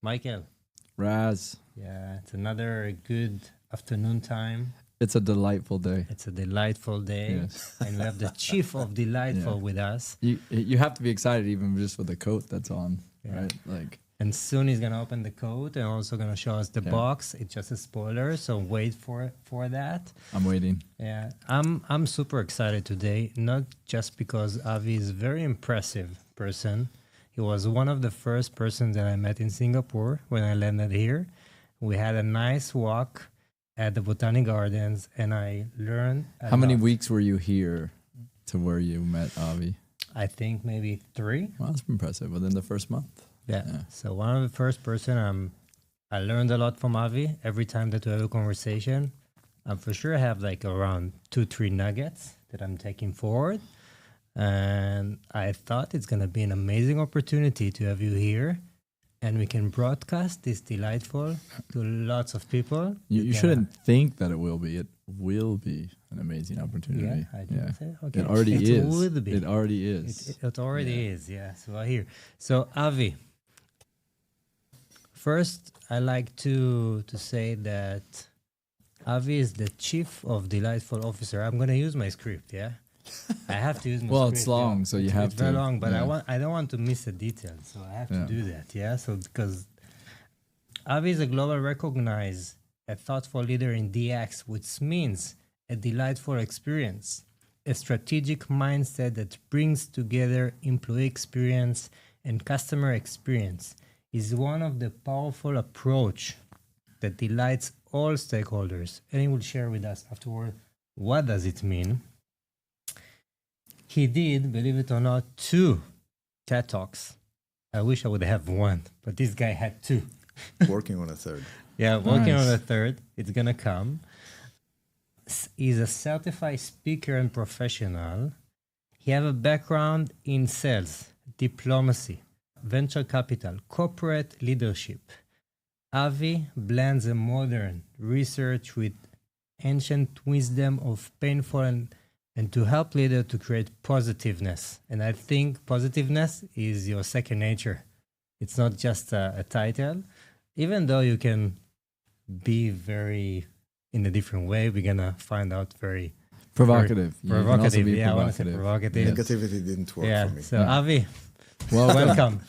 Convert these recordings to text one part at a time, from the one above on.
Michael. Raz, Yeah, it's another good afternoon time. it's a delightful day. It's a delightful day. Yes. And we have the chief of delightful Yeah. with us. You have to be excited even just with the coat that's on, Yeah. right? Like, And soon he's gonna open the code and also gonna show us the Okay. box. It's just a spoiler, so wait for that. I'm waiting. Yeah, I'm super excited today, not just because Avi is a very impressive person. He was one of the first persons that I met in Singapore when I landed here. We had a nice walk at the Botanic Gardens, and I learned a How many lot. weeks were you here to where you met Avi? I think maybe 3. Well, that's impressive. Within the first month. Yeah. Yeah. So one of the first person I learned a lot from Avi. Every time that we have a conversation, I'm for sure have like around 2-3 nuggets that I'm taking forward. And I thought it's gonna be an amazing opportunity to have you here, and we can broadcast this delightful to lots of people. You shouldn't think that it will be. It will be an amazing opportunity. Yeah, I didn't say. Okay, It already it is. would be. It already is. It already is. Yeah. So I hear. So Avi, first I like to say that Avi is the chief of delightful officer. I'm gonna use my script. Yeah. I have to use my Well, script. it's long, yeah. so you have It's very to, long, but yeah. I don't want to miss a detail, so I have to Yeah. do that. Yeah. So because Avi is a global recognized, a thoughtful leader in DX, which means a delightful experience, a strategic mindset that brings together employee experience and customer experience is one of the powerful approach that delights all stakeholders. And he will share with us afterward what does it mean. He did, believe it or not, 2 TED Talks. I wish I would have one, but this guy had 2. Working on a third. Yeah, working on Nice. a third. It's gonna come. He's a certified speaker and professional. He have a background in sales, diplomacy, venture capital, corporate leadership. Avi blends a modern research with ancient wisdom of painful and to help leader to create positiveness. And I think positiveness is your second nature. It's not just a title. Even though you can be very in a different way, we're gonna find out very Provocative. You can also provocative. be Yeah, I want to say provocative. provocative. Negativity didn't work Yeah. for me. So Avi, Well, welcome,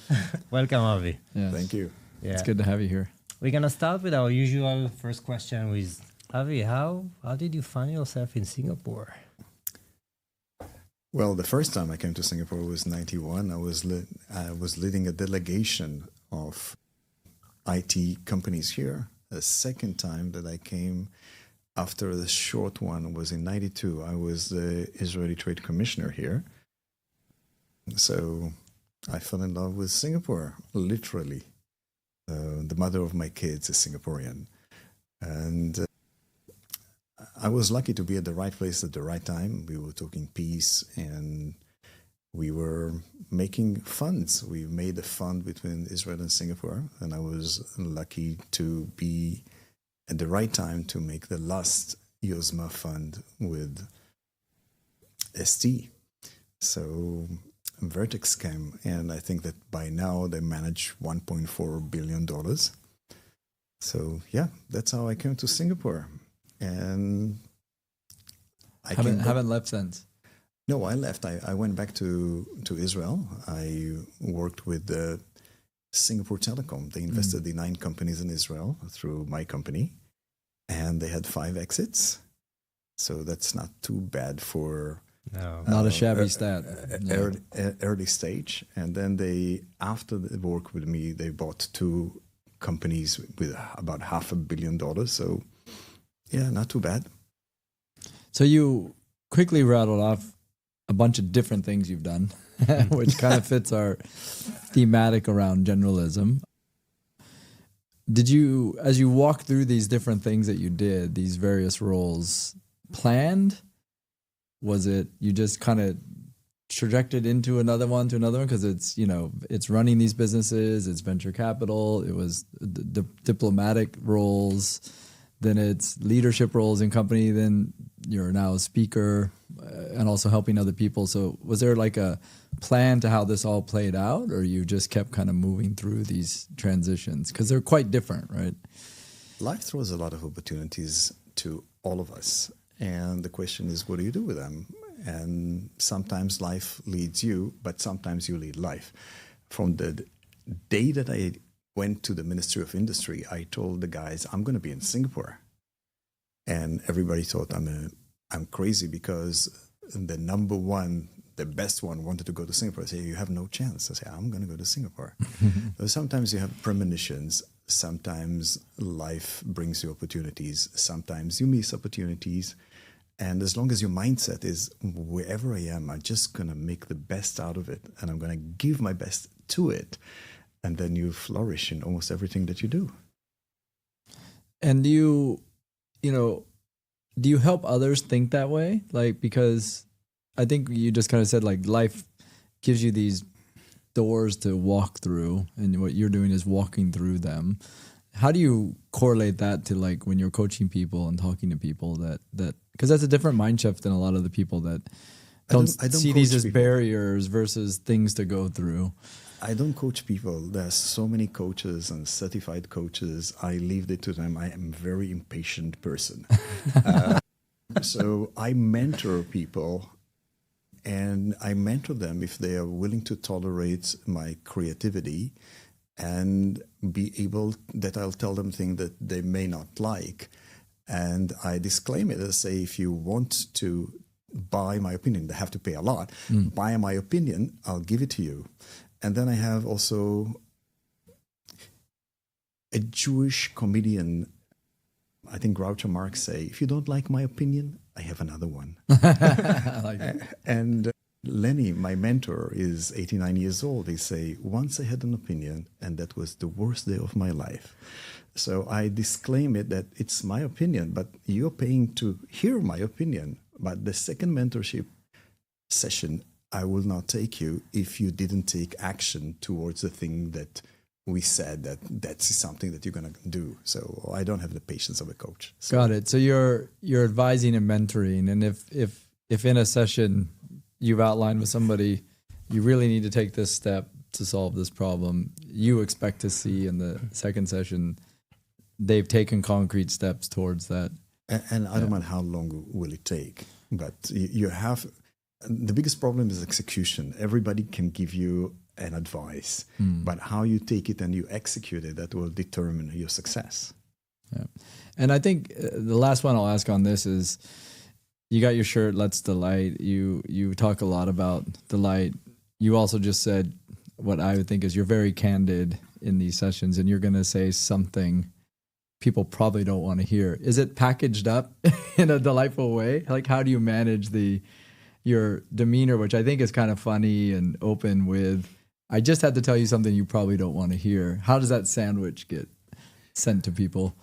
welcome, Avi. Yes. Thank you. Yeah, It's good to have you here. we're gonna start with our usual first question with Avi. How did you find yourself in Singapore? Well, the first time I came to Singapore was 91. I was leading a delegation of IT companies here. The second time that I came after the short one was in 92. I was the Israeli Trade Commissioner here. So I fell in love with Singapore, literally. The mother of my kids is Singaporean. And I was lucky to be at the right place at the right time. We were talking peace and we were making funds. We made a fund between Israel and Singapore, and I was lucky to be at the right time to make the last Yozma fund with ST. So Vertex came, and I think that by now they manage $1.4 billion. So yeah, that's how I came to Singapore. And I Haven't left since. No, I left. I went back to Israel. I worked with the Singapore Telecom. They invested in 9 companies in Israel through my company, and they had 5 exits. So that's not too bad for No. Not a shabby stat. Yeah. early stage. And then they, after the work with me, they bought 2 companies with about $500 million. So yeah, not too bad. So you quickly rattled off a bunch of different things you've done, which kind of fits our thematic around generalism. Did you, as you walk through these different things that you did, these various roles, planned? Was it you just kind of trajected into another one to another one? Because it's, you know, it's running these businesses, it's venture capital, it was the diplomatic roles, then it's leadership roles in company, then you're now a speaker. and also helping other people. So was there like a plan to how this all played out, or you just kept kind of moving through these transitions? Because they're quite different, right? Life throws a lot of opportunities to all of us. And the question is, what do you do with them? And sometimes life leads you, but sometimes you lead life. From the day that I went to the Ministry of Industry, I told the guys, I'm going to be in Singapore. And everybody thought I'm crazy because the number one, the best one wanted to go to Singapore. I say, you have no chance. I say, I'm going to go to Singapore. So sometimes you have premonitions. Sometimes life brings you opportunities. Sometimes you miss opportunities. And as long as your mindset is, wherever I am, I'm just going to make the best out of it. And I'm going to give my best to it. And then you flourish in almost everything that you do. And do you help others think that way? Like, because I think you just kind of said like life gives you these doors to walk through, and what you're doing is walking through them. How do you correlate that to like when you're coaching people and talking to people that because that's a different mind shift than a lot of the people that don't see these as people. Barriers versus things to go through. I don't coach people. There's so many coaches and certified coaches. I leave it to them. I am a very impatient person. So I mentor people, and I mentor them if they are willing to tolerate my creativity and be able that I'll tell them things that they may not like. And I disclaim it. I say, if you want to buy my opinion, they have to pay a lot. Buy my opinion, I'll give it to you. And then I have also a Jewish comedian, I think Groucho Marx say, if you don't like my opinion, I have another one. I like it. And Lenny, my mentor, is 89 years old. He say, once I had an opinion, and that was the worst day of my life. So I disclaim it that it's my opinion, but you're paying to hear my opinion. But the second mentorship session, I will not take you if you didn't take action towards the thing that we said that's something that you're going to do. So I don't have the patience of a coach. So. Got it. So you're advising and mentoring, and if in a session you've outlined with somebody, you really need to take this step to solve this problem, you expect to see in the second session they've taken concrete steps towards that. And I don't mind how long will it take, but you have, the biggest problem is execution. Everybody can give you an advice, but how you take it and you execute it, that will determine your success. Yeah. And I think the last one I'll ask on this is, you got your shirt, Let's Delight. You talk a lot about delight. You also just said what I would think is you're very candid in these sessions, and you're going to say something people probably don't want to hear. Is it packaged up in a delightful way? Like, how do you manage your demeanor, which I think is kind of funny and open with, I just had to tell you something you probably don't want to hear. How does that sandwich get sent to people?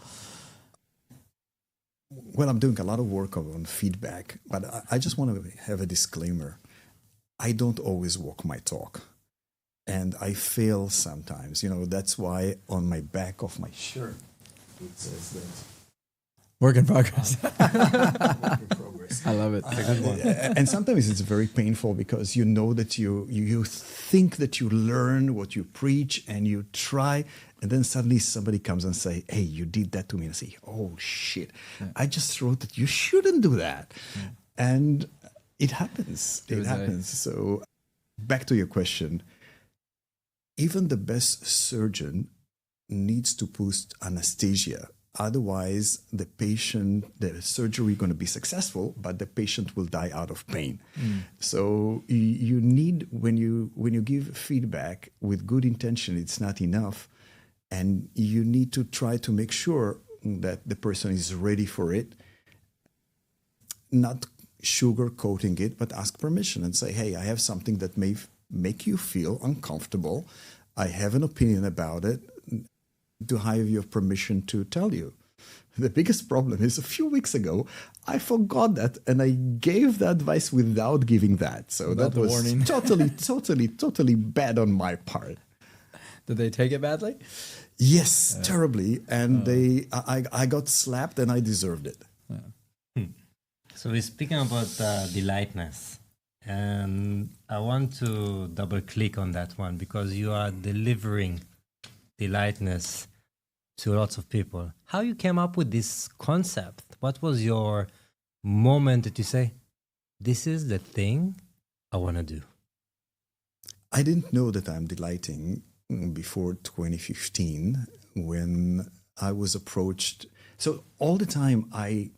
Well, I'm doing a lot of work on feedback, but I just want to have a disclaimer. I don't always walk my talk, and I fail sometimes. That's why on my back of my shirt, it says that. Work in progress. Work in progress. I love it. And sometimes it's very painful because you know that you think that you learn what you preach and you try, and then suddenly somebody comes and say, hey, you did that to me. And I say, oh, shit. Yeah. I just wrote that you shouldn't do that. Yeah. And it happens. It happens. So back to your question. Even the best surgeon needs to put anesthesia. Otherwise, the surgery is going to be successful, but the patient will die out of pain. So you need, when you give feedback with good intention, it's not enough. And you need to try to make sure that the person is ready for it, not sugarcoating it, but ask permission and say, hey, I have something that may make you feel uncomfortable. I have an opinion about it. Do I have your permission to tell you? The biggest problem is a few weeks ago, I forgot that and I gave the advice without giving that. So without that was warning. totally bad on my part. Did they take it badly? Yes, terribly. And I got slapped and I deserved it. So we're speaking about delightness, and I want to double click on that one because you are delivering delightness to lots of people. How you came up with this concept? What was your moment that you say, this is the thing I want to do? I didn't know that I'm delighting before 2015 when I was approached. So all the time I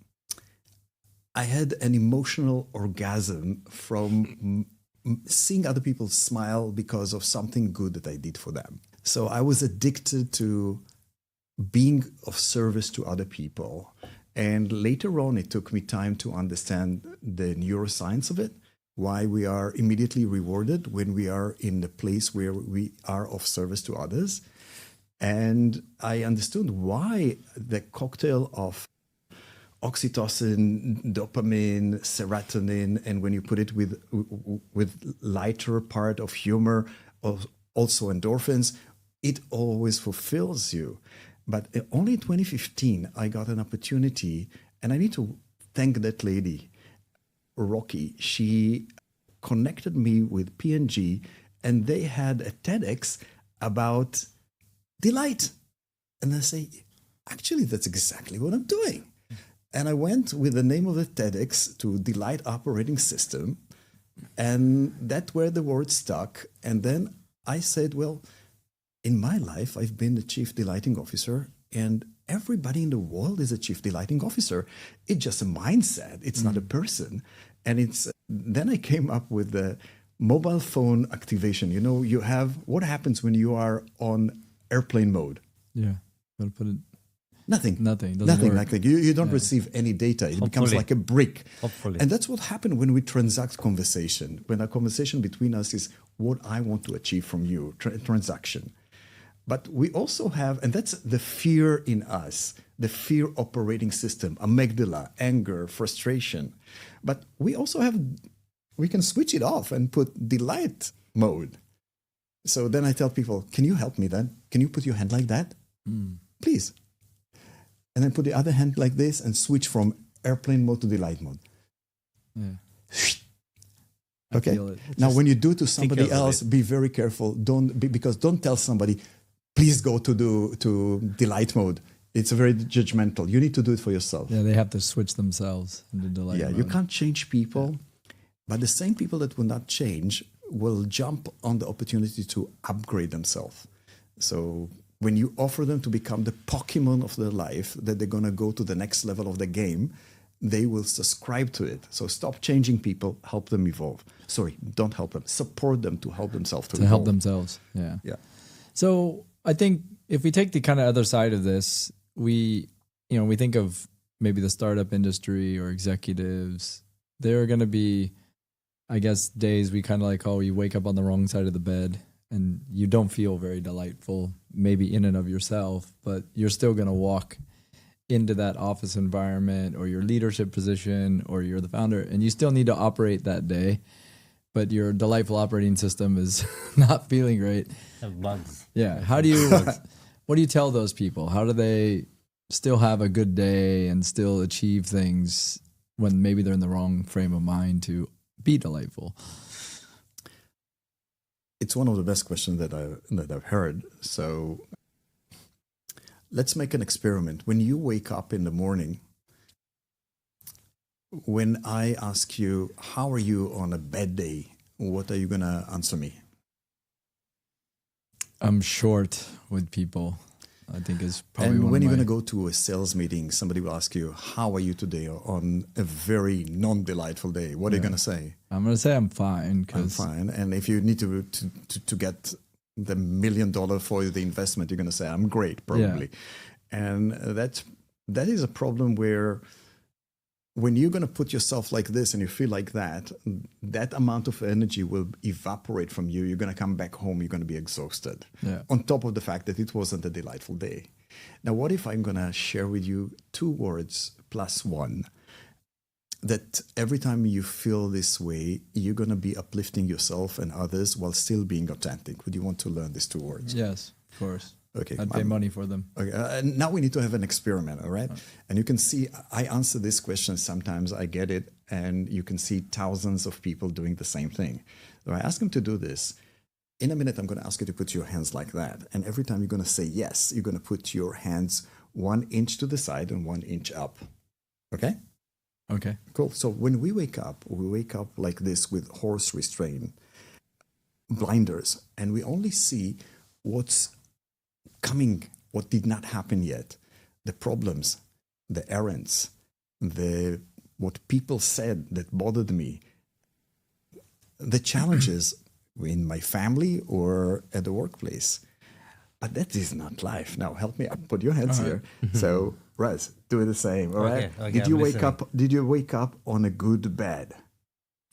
had an emotional orgasm from seeing other people smile because of something good that I did for them. So I was addicted to being of service to other people. And later on, it took me time to understand the neuroscience of it, why we are immediately rewarded when we are in the place where we are of service to others. And I understood why the cocktail of oxytocin, dopamine, serotonin, and when you put it with lighter part of humor, also endorphins, it always fulfills you. But only in 2015, I got an opportunity, and I need to thank that lady, Rocky. She connected me with P&G, and they had a TEDx about delight. And I say, actually, that's exactly what I'm doing. And I went with the name of the TEDx to Delight Operating System, and that's where the word stuck. And then I said, well, in my life, I've been the chief delighting officer, and everybody in the world is a chief delighting officer. It's just a mindset. It's not a person. And then I came up with the mobile phone activation. You know, you have, what happens when you are on airplane mode? Yeah. Gotta put it. Nothing. Nothing. Nothing like that. You don't receive any data. It becomes like a brick. Hopefully. And that's what happened when we transact conversation. When a conversation between us is what I want to achieve from you, transaction. But we also have, and that's the fear in us, the fear operating system, amygdala, anger, frustration. But we also have, we can switch it off and put delight mode. So then I tell people, can you help me then? Can you put your hand like that? Please. And then put the other hand like this and switch from airplane mode to delight mode. Yeah. Okay. Now, when you do to somebody else, be very careful. Because don't tell somebody, please go to delight mode. It's very judgmental. You need to do it for yourself. Yeah, they have to switch themselves into delight mode. You can't change people, but the same people that will not change will jump on the opportunity to upgrade themselves. So when you offer them to become the Pokemon of their life, that they're going to go to the next level of the game, they will subscribe to it. So stop changing people, help them evolve. Sorry, don't help them. Support them to help themselves to evolve. help themselves. Yeah. Yeah. So I think if we take the kind of other side of this, we think of maybe the startup industry or executives. There are going to be, I guess, days we kind of like, you wake up on the wrong side of the bed and you don't feel very delightful, maybe in and of yourself, but you're still going to walk into that office environment or your leadership position or you're the founder and you still need to operate that day, but your delightful operating system is not feeling great. Have bugs. Yeah. What do you tell those people? How do they still have a good day and still achieve things when maybe they're in the wrong frame of mind to be delightful? It's one of the best questions that I've heard. So let's make an experiment. When you wake up in the morning, when I ask you, how are you on a bad day? What are you going to answer me? I'm short with people, I think is probably and one when of you're my... going to go to a sales meeting, somebody will ask you, how are you today on a very non-delightful day? What are you going to say? I'm going to say I'm fine. I'm fine. And if you need to get the $1 million for the investment, you're going to say, I'm great, probably. Yeah. And that is a problem where when you're going to put yourself like this and you feel like that amount of energy will evaporate from you. You're going to come back home. You're going to be exhausted. Yeah. On top of the fact that it wasn't a delightful day. Now, what if I'm going to share with you 2 words plus 1 that every time you feel this way, you're going to be uplifting yourself and others while still being authentic? Would you want to learn these 2 words? Yes, of course. Okay. I'd pay money for them. Okay. Now we need to have an experiment, all right? And you can see I answer this question sometimes, I get it, and you can see thousands of people doing the same thing. So I ask them to do this. In a minute, I'm going to ask you to put your hands like that. And every time you're going to say yes, you're going to put your hands 1 inch to the side and 1 inch up. Okay? Okay. Cool. So when we wake up like this with horse restraint, blinders, and we only see what's coming, what did not happen yet, the problems, the errands, what people said that bothered me, the challenges in my family or at the workplace. But that is not life. Now help me out. Put your hands here. So Raz, do the same. All right. Okay, Did you wake up on a good bed?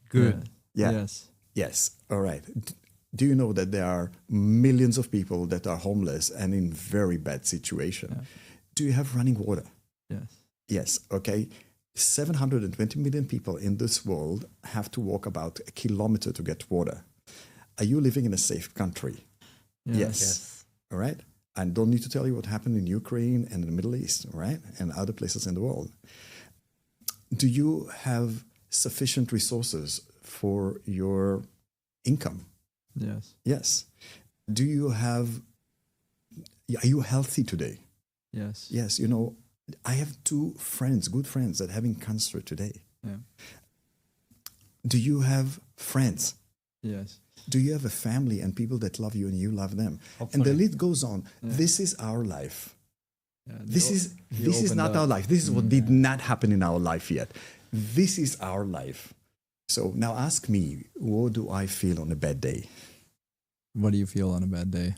Good. Yeah. Yes. Yes. All right. Do you know that there are millions of people that are homeless and in very bad situation? Yeah. Do you have running water? Yes. Yes. Okay. 720 million people in this world have to walk about a kilometer to get water. Are you living in a safe country? Yes. All right. I don't need to tell you what happened in Ukraine and in the Middle East, all right, and other places in the world. Do you have sufficient resources for your income? Yes. Yes. Are you healthy today? Yes. Yes. You know, I have 2 friends, good friends, that are having cancer today. Yeah. Do you have friends? Yes. Do you have a family and people that love you and you love them? Hopefully. And the list goes on. Yeah. This is our life. Yeah, this is not our life. This is what did not happen in our life yet. This is our life. So now ask me, what do I feel on a bad day? What do you feel on a bad day?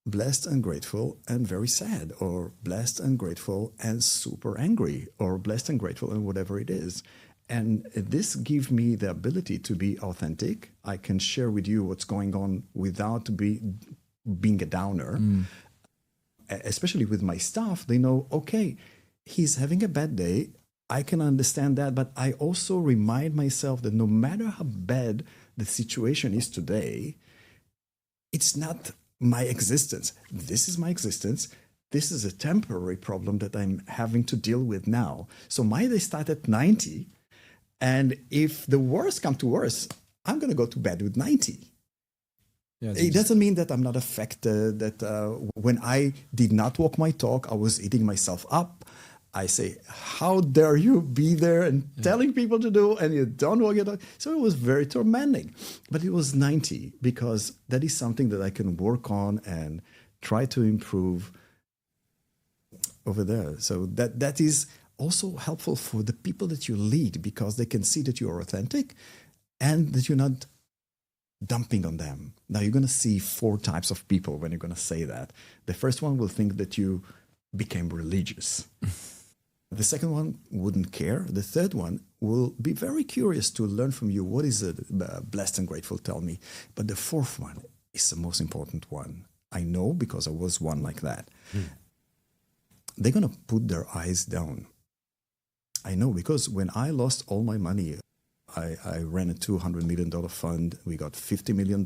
Blessed and grateful and very sad, or blessed and grateful and super angry, or blessed and grateful and whatever it is. And this gives me the ability to be authentic. I can share with you what's going on without being a downer. Especially with my staff, they know, okay, he's having a bad day. I can understand that, but I also remind myself that no matter how bad the situation is today, it's not my existence. This is my existence. This is a temporary problem that I'm having to deal with now. So my day starts at 90. And if the worst comes to worst, I'm going to go to bed with 90. Yeah, it doesn't mean that I'm not affected, that when I did not walk my talk, I was eating myself up. I say, how dare you be there and telling people to do, and you don't walk your talk. So it was very tormenting. But it was 90, because that is something that I can work on and try to improve over there. So that is also helpful for the people that you lead, because they can see that you are authentic and that you're not dumping on them. Now you're going to see 4 types of people when you're going to say that. The first one will think that you became religious. The second one wouldn't care. The third one will be very curious to learn from you. What is it, blessed and grateful? Tell me. But the fourth one is the most important one. I know, because I was one like that. They're going to put their eyes down. I know, because when I lost all my money, I ran a $200 million fund. We got $50 million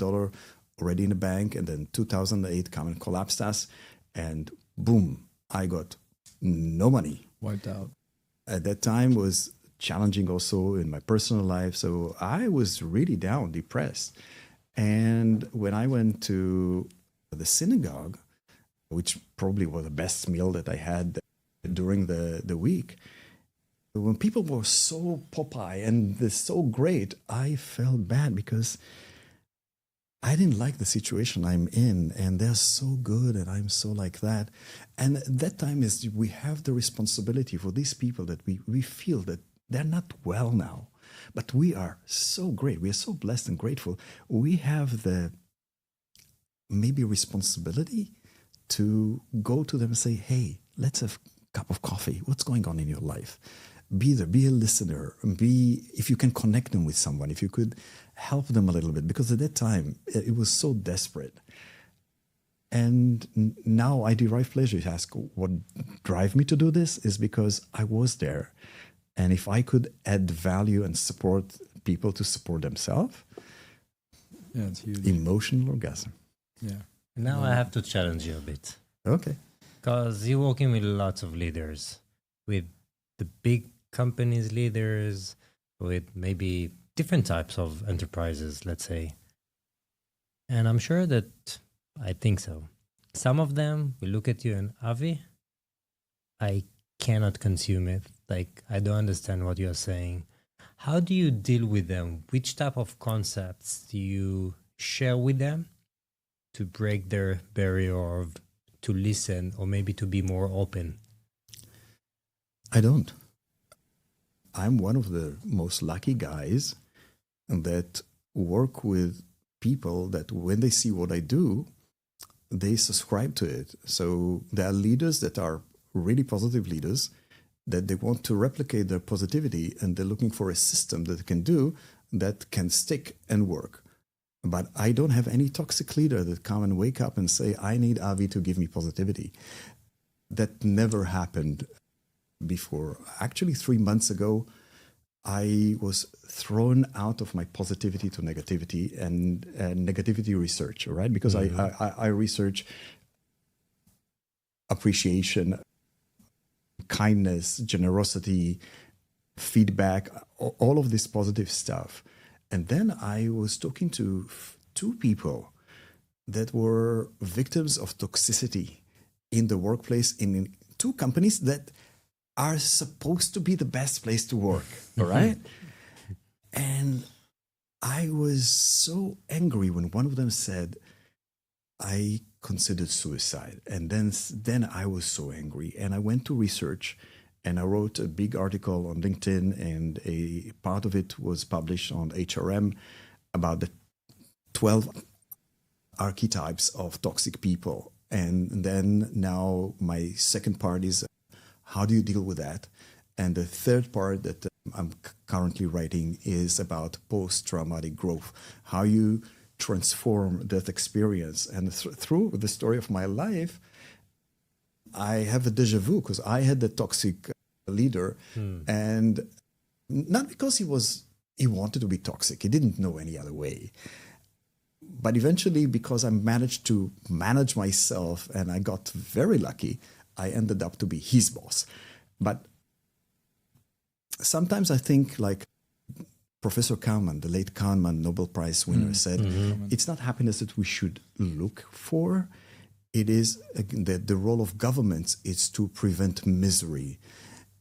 already in the bank. And then 2008 come and collapsed us. And boom, I got no money. Wiped out. At that time was challenging also in my personal life. So I was really down, depressed. And when I went to the synagogue, which probably was the best meal that I had during the week, when people were so Popeye and they're so great, I felt bad, because I didn't like the situation I'm in, and they're so good and I'm so like that. And that time is we have the responsibility for these people that we feel that they're not well now, but we are so great. We are so blessed and grateful. We have the maybe responsibility to go to them and say, hey, let's have a cup of coffee. What's going on in your life? Be there, be a listener, if you can connect them with someone, if you could help them a little bit, because at that time it was so desperate. And now I derive pleasure. You ask what drive me to do this is because I was there. And if I could add value and support people to support themselves, it's huge. Emotional orgasm. Yeah. Now I have to challenge you a bit Okay. because you're working with lots of leaders, with the big companies leaders, with maybe different types of enterprises, let's say. And I'm sure that I think so. Some of them will look at you and Avi, I cannot consume it. Like, I don't understand what you're saying. How do you deal with them? Which type of concepts do you share with them to break their barrier of to listen or maybe to be more open? I don't. I'm one of the most lucky guys that work with people that when they see what I do, they subscribe to it. So there are leaders that are really positive leaders that they want to replicate their positivity and they're looking for a system that they can do that can stick and work. But I don't have any toxic leader that come and wake up and say, I need Avi to give me positivity. That never happened before. Actually, 3 months ago, I was thrown out of my positivity to negativity and negativity research, right? Because I research appreciation, kindness, generosity, feedback, all of this positive stuff. And then I was talking to two people that were victims of toxicity in the workplace in two companies that are supposed to be the best place to work, all right? And I was so angry when one of them said, I considered suicide. And then I was so angry. And I went to research and I wrote a big article on LinkedIn, and a part of it was published on HRM about the 12 archetypes of toxic people. And then now my second part is how do you deal with that? And the third part that I'm currently writing is about post-traumatic growth, how you transform that experience. And through the story of my life, I have a deja vu because I had the toxic leader, and not because he wanted to be toxic. He didn't know any other way. But eventually, because I managed to manage myself and I got very lucky, I ended up to be his boss. But sometimes I think, like Professor Kahneman, the late Kahneman Nobel Prize winner, said, it's not happiness that we should look for. It is the role of governments is to prevent misery.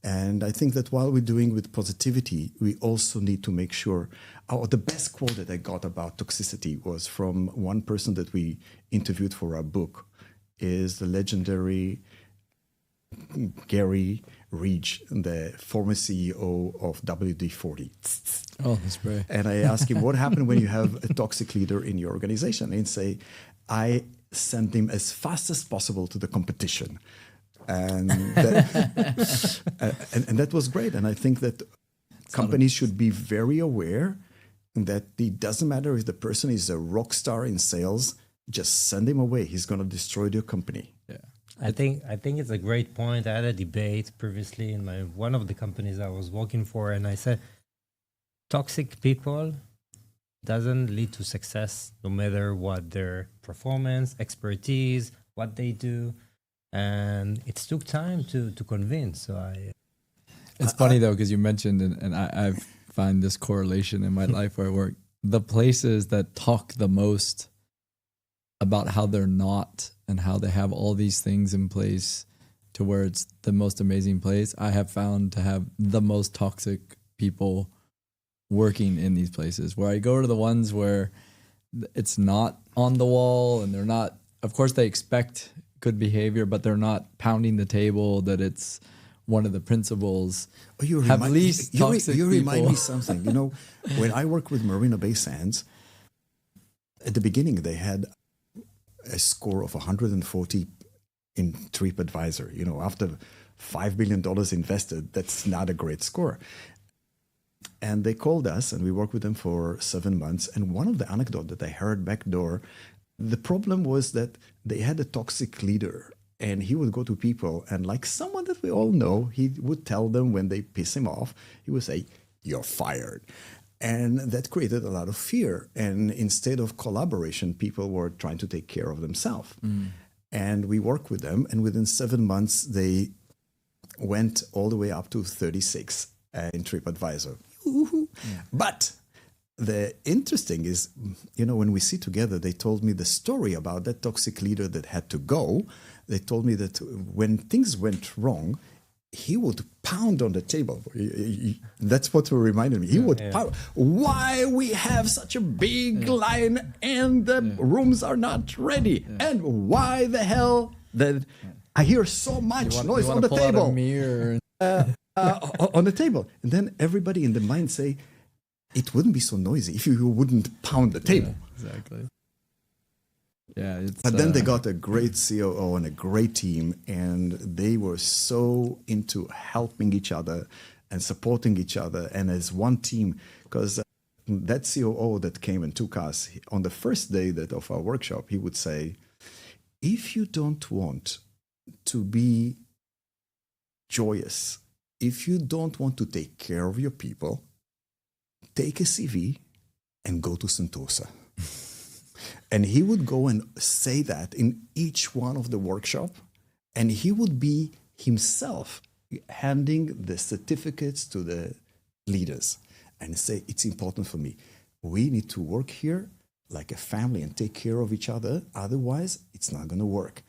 And I think that while we're doing with positivity, we also need to make sure. Oh, the best quote that I got about toxicity was from one person that we interviewed for our book, is the legendary Gary Reach, the former CEO of WD-40. Oh, that's great. And I asked him, what happened when you have a toxic leader in your organization? And he'd say, I send him as fast as possible to the competition. And that, and that was great. And I think that companies should be very aware that it doesn't matter if the person is a rock star in sales, just send him away. He's going to destroy your company. Yeah. I think it's a great point. I had a debate previously in one of the companies I was working for, and I said, toxic people doesn't lead to success, no matter what their performance, expertise, what they do, and it took time to convince. So It's funny though, because you mentioned, and I find this correlation in my life where I work, the places that talk the most about how they're not and how they have all these things in place to where it's the most amazing place, I have found to have the most toxic people working in these places. Where I go to the ones where it's not on the wall and they're not, of course they expect good behavior, but they're not pounding the table that it's one of the principles. Oh, you remind me something. You know, when I work with Marina Bay Sands, at the beginning they had a score of 140 in TripAdvisor. You know, after $5 billion invested, that's not a great score. And they called us and we worked with them for 7 months. And one of the anecdotes that I heard back door, the problem was that they had a toxic leader and he would go to people and, like someone that we all know, he would tell them when they piss him off, he would say, "You're fired." And that created a lot of fear. And instead of collaboration, people were trying to take care of themselves. And we worked with them. And within 7 months, they went all the way up to 36 in TripAdvisor. But the interesting is, when we sit together, they told me the story about that toxic leader that had to go. They told me that when things went wrong, he would pound on the table. That's what reminded me. He would pound. Why we have such a big line and the rooms are not ready? And why the hell that I hear so much noise on the table? On the table. And then everybody in the mind say, it wouldn't be so noisy if you wouldn't pound the table. Exactly. Yeah, but then they got a great COO and a great team, and they were so into helping each other and supporting each other and as one team. Because that COO that came and took us on the first day of our workshop, he would say, if you don't want to be joyous, if you don't want to take care of your people, take a CV and go to Sentosa. And he would go and say that in each one of the workshop, and he would be himself handing the certificates to the leaders and say, it's important for me. We need to work here like a family and take care of each other. Otherwise, it's not going to work.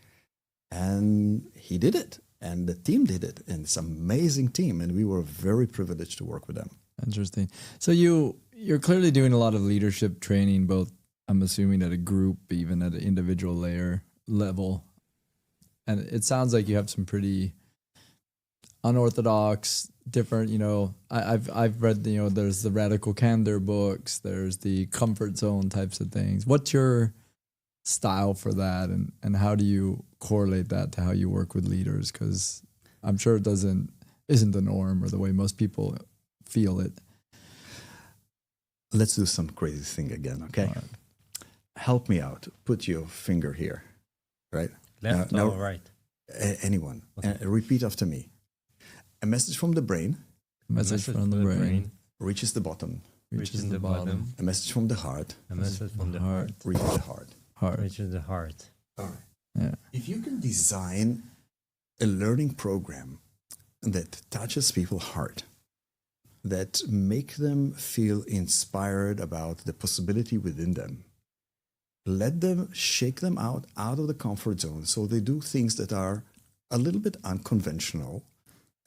And he did it, and the team did it, and it's an amazing team, and we were very privileged to work with them. Interesting. So you're clearly doing a lot of leadership training, both, I'm assuming, at a group, even at an individual level. And it sounds like you have some pretty unorthodox, different, I've read, there's the Radical Candor books, there's the comfort zone types of things. What's your style for that? And how do you correlate that to how you work with leaders? Because I'm sure it isn't the norm or the way most people feel it. Let's do some crazy thing again, okay? Right. Help me out. Put your finger here, right? Left or right? Anyone. Okay. Repeat after me. A message from the brain. A message from the brain. Reaches the bottom. Reaches the bottom. A message from the heart. A message from the heart. Reaches the heart. Reaches the heart. All right. Yeah. If you can design a learning program that touches people's heart, that make them feel inspired about the possibility within them, let them shake them out of the comfort zone so they do things that are a little bit unconventional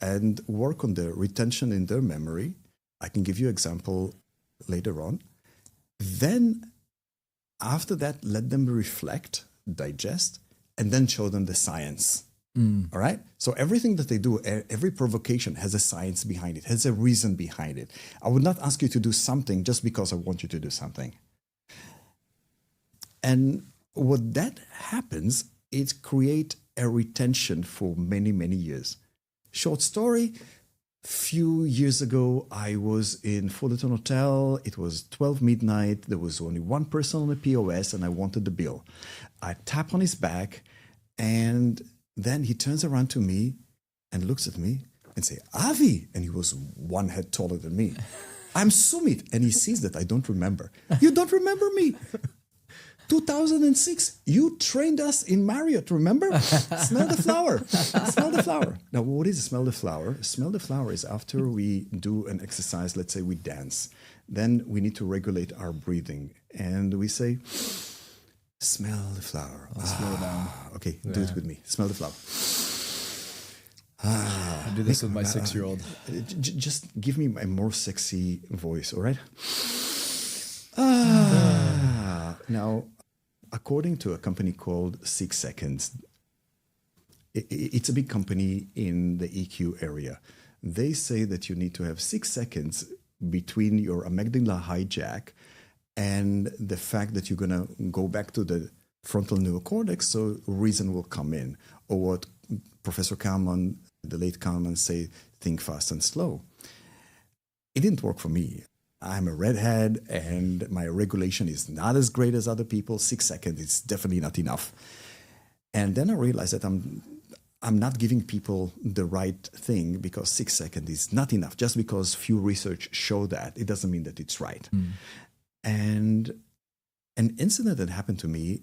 and work on the retention in their memory. I can give you an example later on. Then after that, let them reflect, digest, and then show them the science. All right? So everything that they do, every provocation has a science behind it, has a reason behind it. I would not ask you to do something just because I want you to do something. And what that happens, it creates a retention for many, many years. Short story, few years ago, I was in Fullerton Hotel. It was 12 midnight. There was only one person on the POS, and I wanted the bill. I tap on his back, and then he turns around to me and looks at me and say, Avi. And he was one head taller than me. I'm Sumit. And he sees that I don't remember. You don't remember me? 2006, you trained us in Marriott, remember? Smell the flower. Smell the flower. Now, what is smell the flower? Smell the flower is after we do an exercise, let's say we dance. Then we need to regulate our breathing. And we say, smell the flower. Slow down. Okay, do it with me. Smell the flower. I do this with my 6-year-old. Just give me a more sexy voice, all right? Now, according to a company called 6 Seconds, it's a big company in the EQ area. They say that you need to have 6 seconds between your amygdala hijack and the fact that you're going to go back to the frontal neocortex, so reason will come in. Or what Professor Kalman, the late Kalman, say, think fast and slow. It didn't work for me. I'm a redhead, and my regulation is not as great as other people. 6 seconds is definitely not enough. And then I realized that I'm not giving people the right thing because 6 seconds is not enough. Just because few research show that, it doesn't mean that it's right. And an incident that happened to me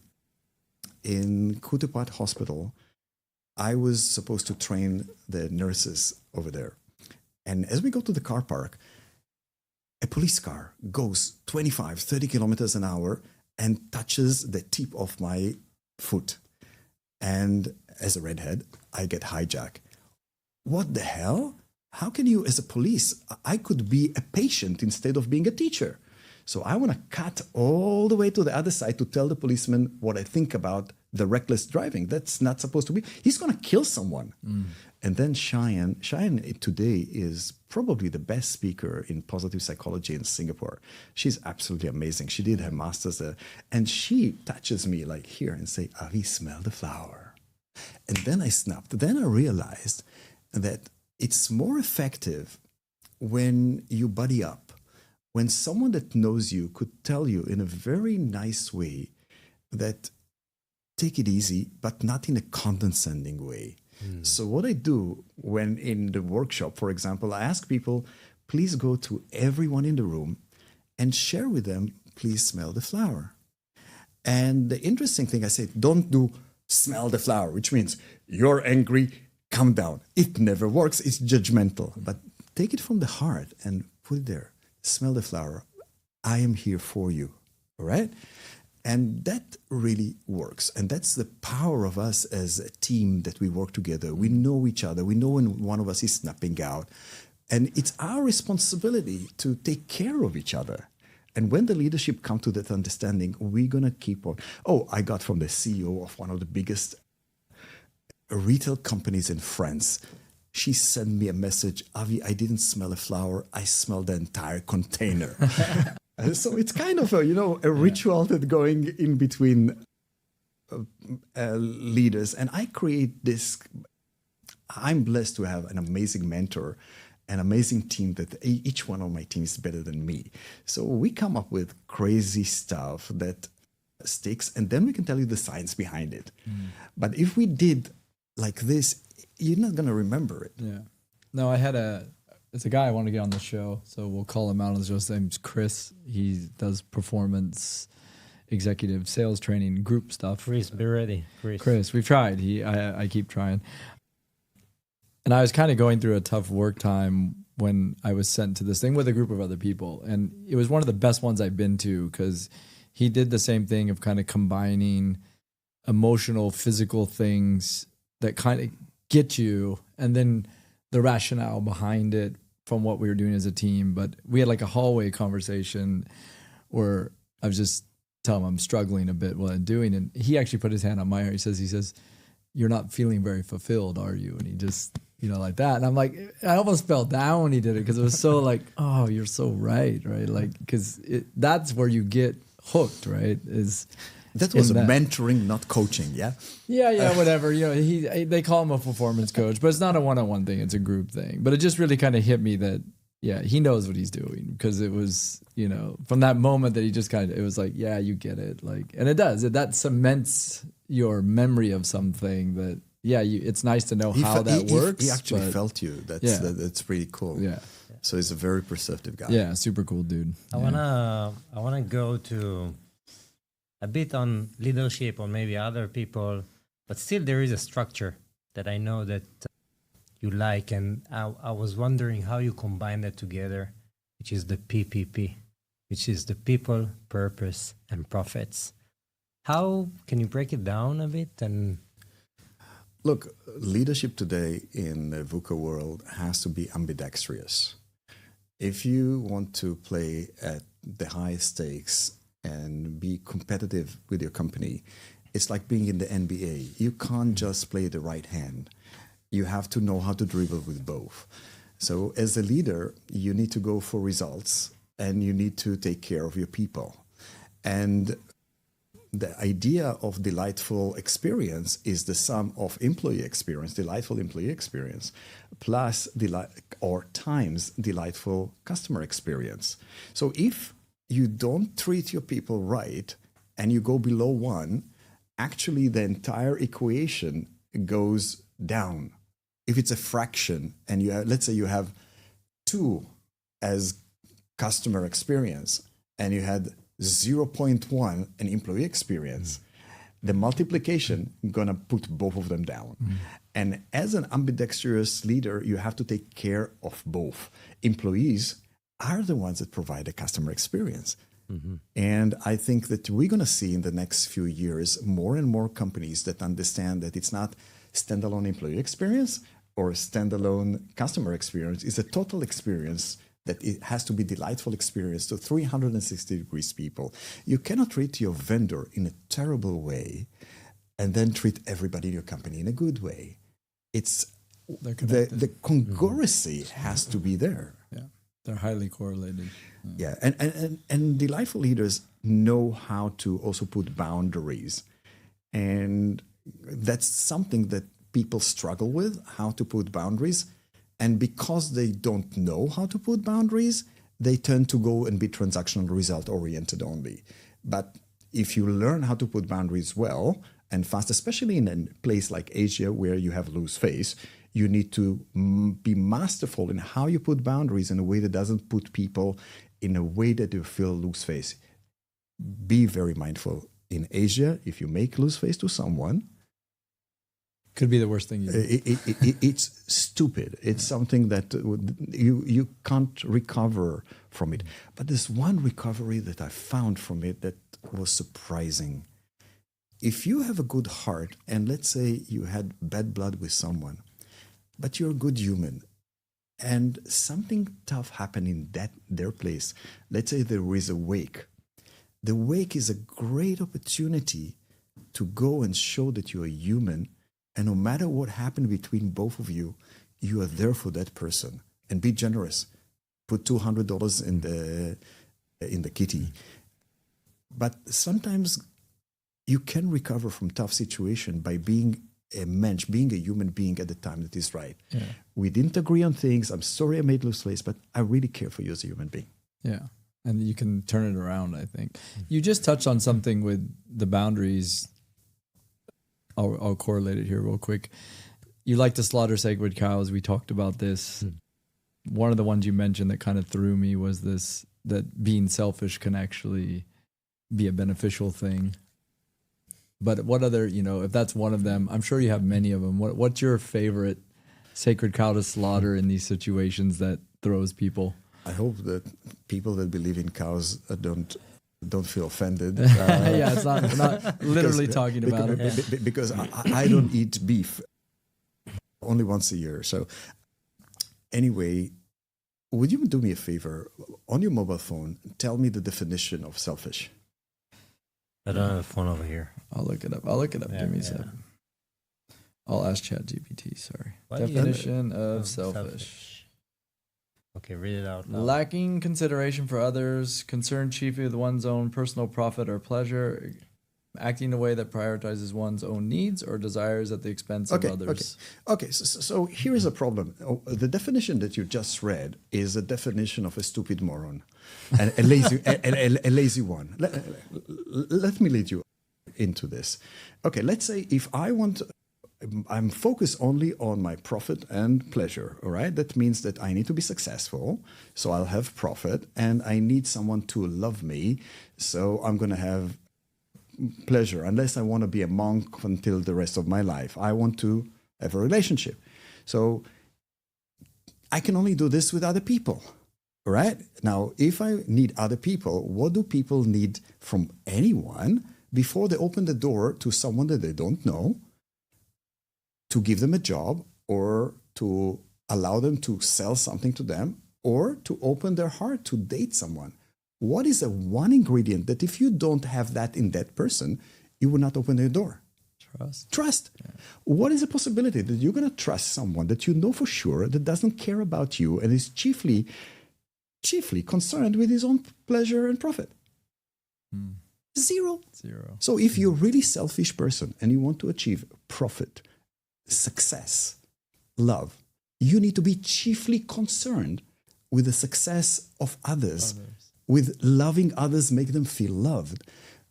in Kutupat Hospital, I was supposed to train the nurses over there. And as we go to the car park, a police car goes 25, 30 kilometers an hour and touches the tip of my foot. And as a redhead, I get hijacked. What the hell? How can you, as a police, I could be a patient instead of being a teacher. So I want to cut all the way to the other side to tell the policeman what I think about the reckless driving. That's not supposed to be. He's going to kill someone. And then Cheyenne today is probably the best speaker in positive psychology in Singapore. She's absolutely amazing. She did her master's there, and she touches me like here and say, Avi, smell the flower. And then I snapped. Then I realized that it's more effective when you buddy up, when someone that knows you could tell you in a very nice way that take it easy, but not in a condescending way. So what I do when in the workshop, for example, I ask people, please go to everyone in the room and share with them, please smell the flower. And the interesting thing I say, don't do smell the flower, which means you're angry, calm down. It never works. It's judgmental. But take it from the heart and put it there. Smell the flower. I am here for you. All right? And that really works. And that's the power of us as a team, that we work together. We know each other. We know when one of us is snapping out. And it's our responsibility to take care of each other. And when the leadership come to that understanding, we're going to keep on. Oh, I got from the CEO of one of the biggest retail companies in France. She sent me a message, Avi, I didn't smell a flower. I smelled the entire container. So it's kind of a ritual that going in between leaders. And I create this. I'm blessed to have an amazing mentor, an amazing team that each one of my team is better than me. So we come up with crazy stuff that sticks, and then we can tell you the science behind it. But if we did like this, you're not going to remember it. Yeah. No, it's a guy I want to get on the show, so we'll call him out on the show. His name's Chris. He does performance, executive sales training, group stuff. Chris, be ready. Chris, we've tried. I keep trying. And I was kind of going through a tough work time when I was sent to this thing with a group of other people. And it was one of the best ones I've been to, because he did the same thing of kind of combining emotional, physical things that kind of get you, and then the rationale behind it from what we were doing as a team. But we had like a hallway conversation where I was just telling him I'm struggling a bit while I'm doing it. And he actually put his hand on my heart. He says, you're not feeling very fulfilled, are you? And he just, like that. And I'm like, I almost fell down when he did it, because it was so like, oh, you're so right? Like, because that's where you get hooked, right? That was mentoring, not coaching, yeah? Yeah, whatever. They call him a performance coach, but it's not a one-on-one thing. It's a group thing. But it just really kind of hit me that, he knows what he's doing, because it was, from that moment that he just it was like, yeah, you get it. Like, and it does. That cements your memory of something that, it's nice to know how that works. He actually felt you. That's pretty cool. Yeah. So he's a very perceptive guy. Yeah, super cool dude. I wanna go to a bit on leadership or maybe other people, but still there is a structure that I know that you like, and I was wondering how you combine that together, which is the PPP, which is the people, purpose, and profits. How can you break it down a bit? And look, leadership today in the VUCA world has to be ambidextrous. If you want to play at the highest stakes and be competitive with your company, it's like being in the NBA. You can't just play the right hand. You have to know how to dribble with both. So as a leader, you need to go for results, and you need to take care of your people. And the idea of delightful experience is the sum of employee experience, delightful employee experience, plus times delightful customer experience. So if you don't treat your people right and you go below one, actually the entire equation goes down. If it's a fraction and let's say you have 2 as customer experience and you had 0.1 an employee experience, the multiplication gonna put both of them down. And as an ambidextrous leader, you have to take care of both. Employees are the ones that provide a customer experience. And I think that we're going to see in the next few years more and more companies that understand that it's not standalone employee experience or standalone customer experience. It's a total experience that it has to be delightful experience to 360 degrees people. You cannot treat your vendor in a terrible way and then treat everybody in your company in a good way. It's the congruency has to be there. Yeah, they're highly correlated. Yeah, and delightful leaders know how to also put boundaries. And that's something that people struggle with, how to put boundaries. And because they don't know how to put boundaries, they tend to go and be transactional result oriented only. But if you learn how to put boundaries well and fast, especially in a place like Asia where you have loose face, you need to be masterful in how you put boundaries in a way that doesn't put people in a way that you feel loose face. Be very mindful. In Asia, if you make loose face to someone, could be the worst thing you do. It's stupid. It's something that you can't recover from it. But there's one recovery that I found from it that was surprising. If you have a good heart, and let's say you had bad blood with someone, but you're a good human, and something tough happened in their place, let's say there is a wake. The wake is a great opportunity to go and show that you're a human, and no matter what happened between both of you, you are there for that person. And be generous. Put $200 in the kitty. But sometimes you can recover from tough situation by being a mensch, being a human being at the time that is right. Yeah. We didn't agree on things. I'm sorry I made loose face, but I really care for you as a human being. Yeah. And you can turn it around, I think. You just touched on something with the boundaries. I'll correlate it here real quick. You like to slaughter sacred cows. We talked about this. One of the ones you mentioned that kind of threw me was this, that being selfish can actually be a beneficial thing. But what other, if that's one of them, I'm sure you have many of them. What's your favorite sacred cow to slaughter in these situations that throws people? I hope that people that believe in cows don't feel offended. Yeah, it's not, we're not literally talking about it. Because I don't eat beef only once a year. So anyway, would you do me a favor? On your mobile phone, tell me the definition of selfish. I don't have a phone over here. I'll look it up. Yeah, Give me a second. I'll ask ChatGPT, sorry. What Definition of selfish. Okay, read it out loud. Lacking consideration for others, concerned chiefly with one's own personal profit or pleasure, acting in a way that prioritizes one's own needs or desires at the expense of others. Okay. So here is a problem. The definition that you just read is a definition of a stupid moron, and a lazy one. Let me lead you into this. Okay, let's say if I'm focused only on my profit and pleasure, all right? That means that I need to be successful, so I'll have profit, and I need someone to love me, so I'm going to have pleasure, unless I want to be a monk until the rest of my life. I want to have a relationship. So I can only do this with other people, all right? Now, if I need other people, what do people need from anyone before they open the door to someone that they don't know, to give them a job, or to allow them to sell something to them, or to open their heart to date someone? What is the one ingredient that if you don't have that in that person, you will not open the door? Trust. Yeah. What is the possibility that you're going to trust someone that you know for sure that doesn't care about you and is chiefly concerned with his own pleasure and profit? Zero. So if you're a really selfish person and you want to achieve profit, success, love, you need to be chiefly concerned with the success of others. With loving others, make them feel loved.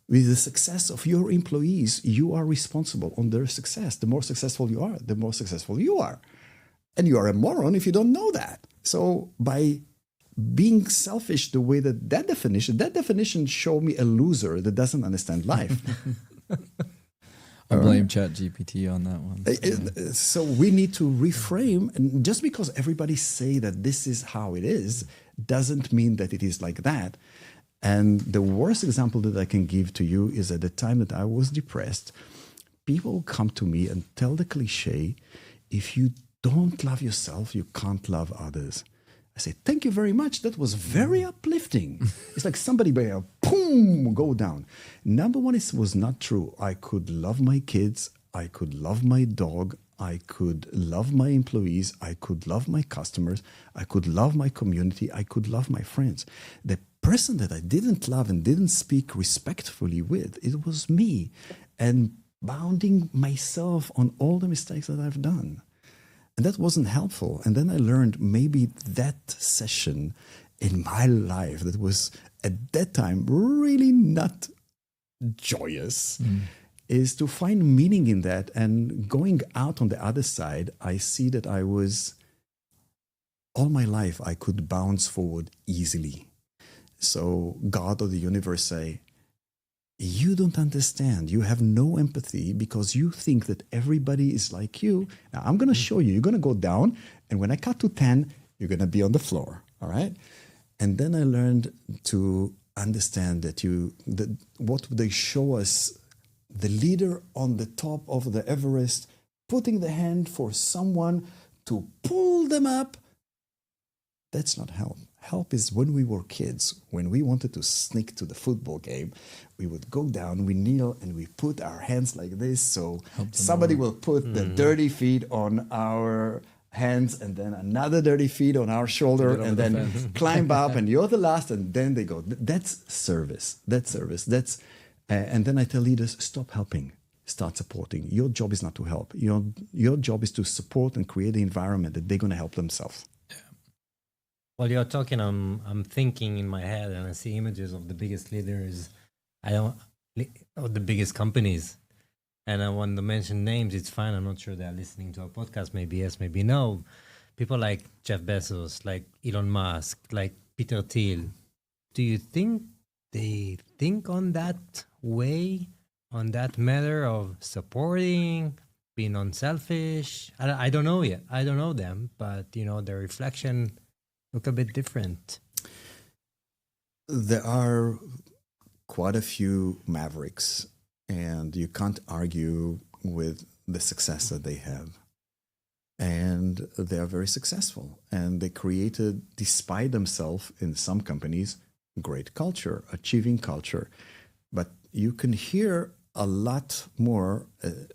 With the success of your employees, you are responsible on their success. The more successful you are, the more successful you are. And you are a moron if you don't know that. So by being selfish the way that definition showed me a loser that doesn't understand life. I blame ChatGPT on that one. So we need to reframe. And just because everybody say that this is how it is, doesn't mean that it is like that. And the worst example that I can give to you is at the time that I was depressed, people come to me and tell the cliche, if you don't love yourself, you can't love others. I say, thank you very much. That was very uplifting. It's like somebody by a boom, go down. Number one, it was not true. I could love my kids. I could love my dog. I could love my employees. I could love my customers. I could love my community. I could love my friends. The person that I didn't love and didn't speak respectfully with, it was me. And bounding myself on all the mistakes that I've done. And that wasn't helpful. And then I learned maybe that session in my life that was at that time really not joyous is to find meaning in that. And going out on the other side, I see that I was, all my life, I could bounce forward easily. So God or the universe say, you don't understand. You have no empathy because you think that everybody is like you. Now, I'm going to show you. You're going to go down. And when I cut to 10, you're going to be on the floor. All right? And then I learned to understand that what they show us, the leader on the top of the Everest, putting the hand for someone to pull them up. That's not help. Help is when we were kids, when we wanted to sneak to the football game, we would go down, we kneel, and we put our hands like this. So somebody will put the dirty feet on our hands and then another dirty feet on our shoulder and then climb up and you're the last and then they go. That's service. That's service. And then I tell leaders, stop helping. Start supporting. Your job is not to help. Your job is to support and create the environment that they're going to help themselves. While you're talking, I'm thinking in my head, and I see images of the biggest leaders, of the biggest companies, and I want to mention names. It's fine. I'm not sure they're listening to our podcast. Maybe yes, maybe no. People like Jeff Bezos, like Elon Musk, like Peter Thiel. Do you think they think on that way, on that matter of supporting, being unselfish? I don't know yet. I don't know them, but their reflection look a bit different. There are quite a few mavericks, and you can't argue with the success that they have. And they are very successful. And they created, despite themselves in some companies, great culture, achieving culture. But you can hear a lot more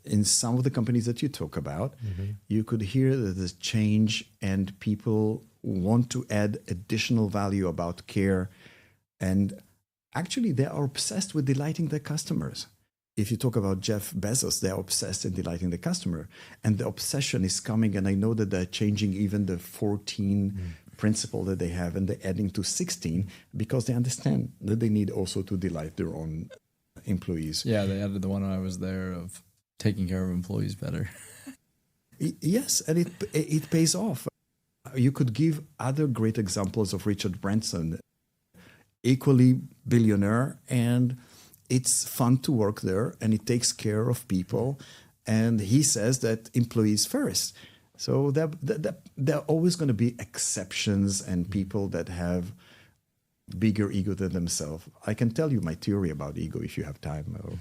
in some of the companies that you talk about. Mm-hmm. You could hear that there's change and people want to add additional value about care. And actually, they are obsessed with delighting their customers. If you talk about Jeff Bezos, they're obsessed in delighting the customer. And the obsession is coming, and I know that they're changing even the 14 principle that they have, and they're adding to 16 because they understand that they need also to delight their own employees. Yeah, they added the one when I was there of taking care of employees better. Yes, and it pays off. You could give other great examples of Richard Branson, equally billionaire, and it's fun to work there, and it takes care of people, and he says that employees first. So there are always going to be exceptions and people that have bigger ego than themselves. I can tell you my theory about ego if you have time.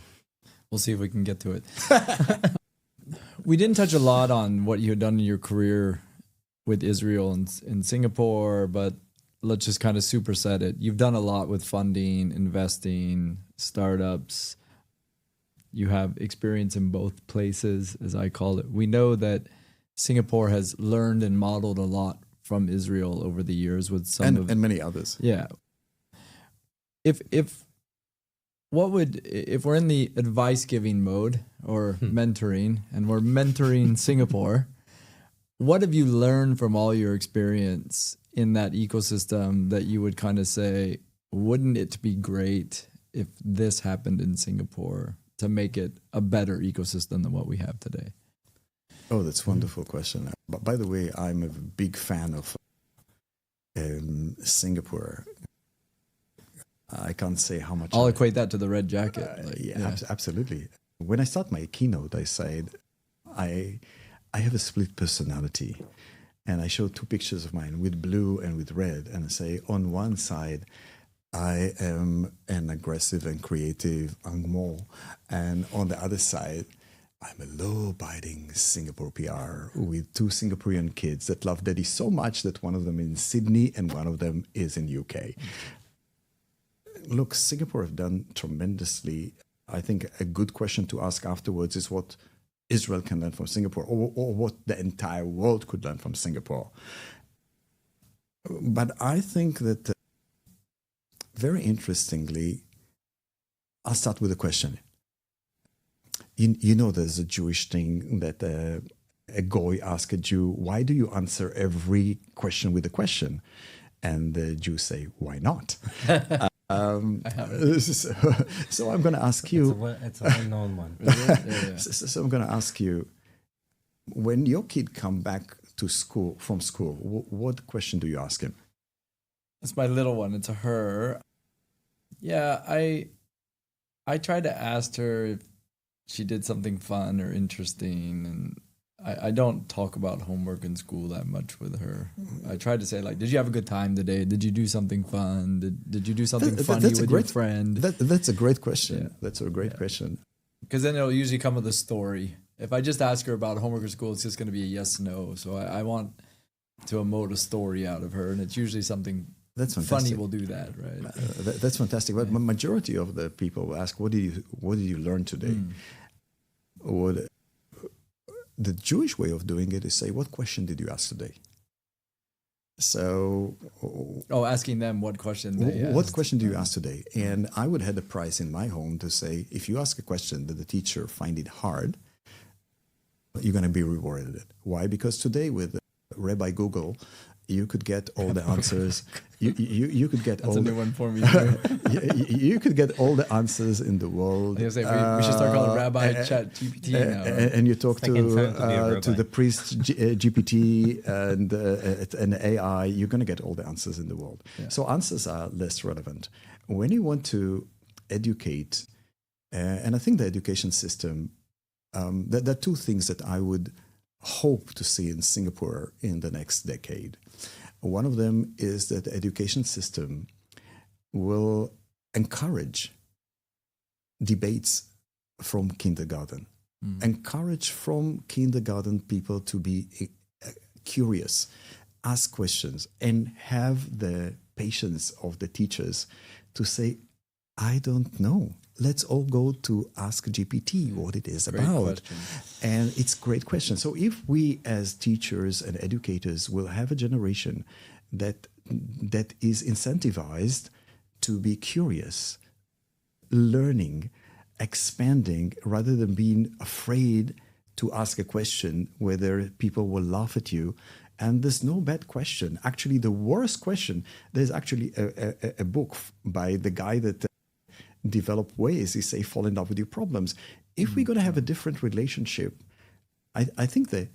We'll see if we can get to it. We didn't touch a lot on what you had done in your career with Israel and Singapore, but let's just kind of superset it. You've done a lot with funding, investing, startups. You have experience in both places, as I call it. We know that Singapore has learned and modeled a lot from Israel over the years with some and many others. Yeah. If we're in the advice giving mode or mentoring, and we're mentoring Singapore, what have you learned from all your experience in that ecosystem that you would kind of say, wouldn't it be great if this happened in Singapore to make it a better ecosystem than what we have today? Oh, that's a wonderful question. But by the way, I'm a big fan of Singapore. I can't say how much. I'll equate that to the red jacket. Absolutely. When I start my keynote, I said, I have a split personality. And I show 2 pictures of mine with blue and with red. And I say, on one side, I am an aggressive and creative Angmo. And on the other side, I'm a law-abiding Singapore PR with 2 Singaporean kids that love daddy so much that one of them is in Sydney and one of them is in UK. Look, Singapore have done tremendously. I think a good question to ask afterwards is what Israel can learn from Singapore, or what the entire world could learn from Singapore. But I think that, very interestingly, I'll start with a question. You know, there's a Jewish thing that a goy asks a Jew, why do you answer every question with a question? And the Jews say, why not? So I'm going to ask you. It's a well-known one. So I'm going to ask you, when your kid come back to school from school, what question do you ask him? It's my little one. It's a her. Yeah, I tried to ask her if she did something fun or interesting, and I don't talk about homework in school that much with her. I tried to say, like, did you have a good time today? Did you do something fun? Did you do something funny with your friend? That's a great question. Yeah. That's a great question. Because then it'll usually come with a story. If I just ask her about homework or school, it's just going to be a yes, no. So I want to emote a story out of her, and it's usually something funny will do that, right? That's fantastic. But majority of the people will ask, what did you learn today? The Jewish way of doing it is say, what question did you ask today? So... asking them what question they asked. What question do you ask today? And I would have a prize in my home to say, if you ask a question that the teacher find it hard, you're going to be rewarded. Why? Because today with Rabbi Google, you could get all the answers. You could get That's all a new one for me. you could get all the ansers in the world. I was gonna say, we should start calling Rabbi Chat GPT now. And you talk to the priest GPT and the AI. You're going to get all the answers in the world. Yeah. So answers are less relevant when you want to educate. And I think the education system. There are 2 things that I would hope to see in Singapore in the next decade. One of them is that the education system will encourage debates from kindergarten, encourage from kindergarten people to be curious, ask questions, and have the patience of the teachers to say, I don't know. Let's all go to Ask GPT what it is about. And it's a great question. So if we as teachers and educators will have a generation that is incentivized to be curious, learning, expanding, rather than being afraid to ask a question whether people will laugh at you. And there's no bad question. Actually, the worst question, there's actually a book by the guy that develop ways, he say, fall in love with your problems. If we're going to have a different relationship, I think the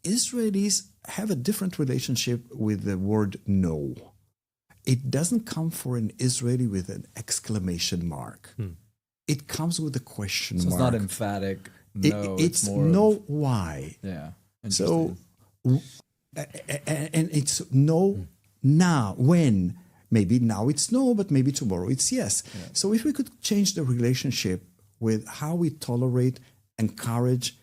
Israelis have a different relationship with the word no. It doesn't come for an Israeli with an exclamation mark. It comes with a question mark. It's not emphatic. No, it's more no why. Yeah. So, and it's no now, when. Maybe now it's no, but maybe tomorrow it's yes. Yeah. So if we could change the relationship with how we tolerate, encourage,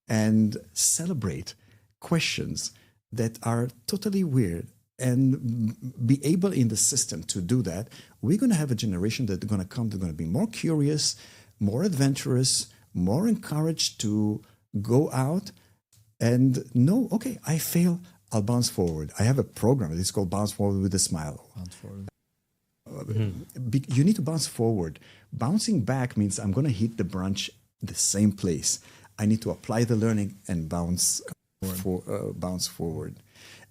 and celebrate questions that are totally weird and be able in the system to do that, we're going to have a generation that's going to come, they're going to be more curious, more adventurous, more encouraged to go out and know, okay, I fail, I'll bounce forward. I have a program. It's called Bounce Forward with a Smile. Bounce forward. You need to bounce forward. Bouncing back means I'm going to hit the branch the same place. I need to apply the learning and bounce forward.